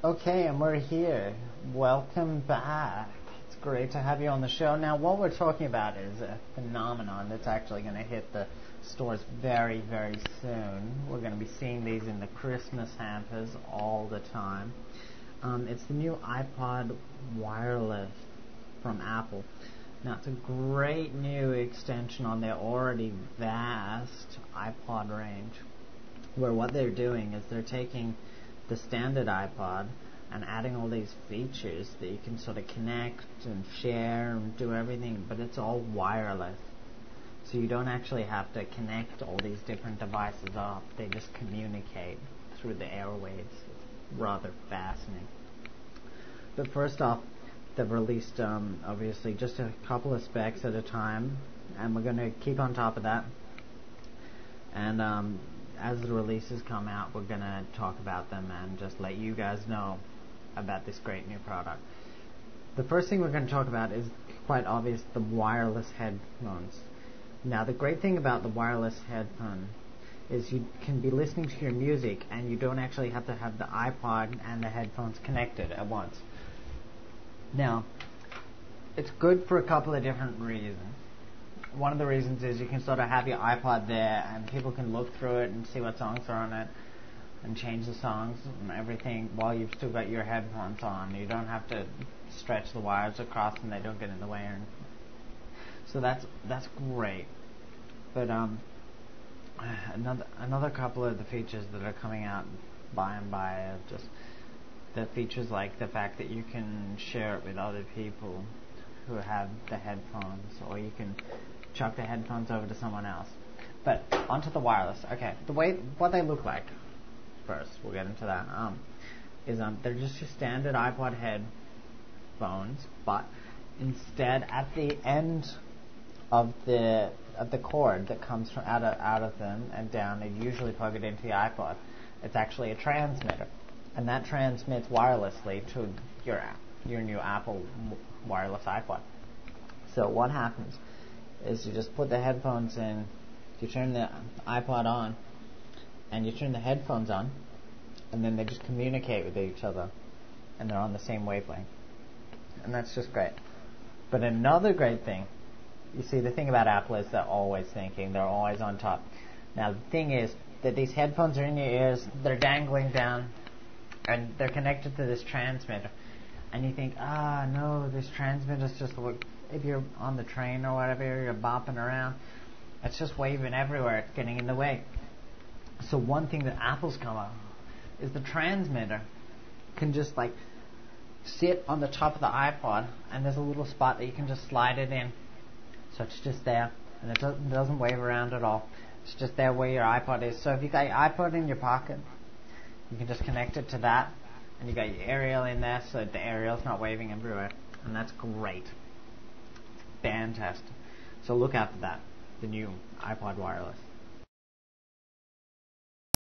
Okay, and we're here. Welcome back. It's great to have you on the show. Now, what we're talking about is a phenomenon that's actually going to hit the stores very, very soon. We're going to be seeing these in the Christmas hampers all the time. It's the new iPod wireless from Apple. Now, it's a great new extension on their already vast iPod range, where what they're doing is they're taking the standard iPod and adding all these features that you can sort of connect and share and do everything, but it's all wireless. So you don't actually have to connect all these different devices up. They just communicate through the airwaves. It's rather fascinating. But first off, they've released obviously just a couple of specs at a time, and we're going to keep on top of that. And as the releases come out, we're going to talk about them and just let you guys know about this great new product. The first thing we're going to talk about is quite obvious, the wireless headphones. Now, the great thing about the wireless headphone is you can be listening to your music and you don't actually have to have the iPod and the headphones connected at once. Now, it's good for a couple of different reasons. One of the reasons is you can sort of have your iPod there and people can look through it and see what songs are on it and change the songs and everything while you've still got your headphones on. You don't have to stretch the wires across and they don't get in the way or anything. So that's great. But another couple of the features that are coming out by and by are just the features like the fact that you can share it with other people who have the headphones, or you can chuck the headphones over to someone else. But onto the wireless. Okay, what they look like first, we'll get into that. Is they're just your standard iPod headphones, but instead at the end of the cord that comes from out of them and down, they usually plug it into the iPod. It's actually a transmitter, and that transmits wirelessly to your new Apple wireless iPod. So what happens is you just put the headphones in, you turn the iPod on, and you turn the headphones on, and then they just communicate with each other, and they're on the same wavelength. And that's just great. But another great thing, you see, the thing about Apple is they're always thinking, they're always on top. Now the thing is that these headphones are in your ears, they're dangling down, and they're connected to this transmitter. And you think, no, this transmitter's just, if you're on the train or whatever, you're bopping around, it's just waving everywhere, it's getting in the way. So one thing that Apple's come up is the transmitter can just sit on the top of the iPod, and there's a little spot that you can just slide it in. So it's just there, and it doesn't wave around at all. It's just there where your iPod is. So if you've got your iPod in your pocket, you can just connect it to that, and you got your aerial in there, so the aerial's not waving everywhere, and that's great. It's fantastic. So look out for that, the new iPod wireless.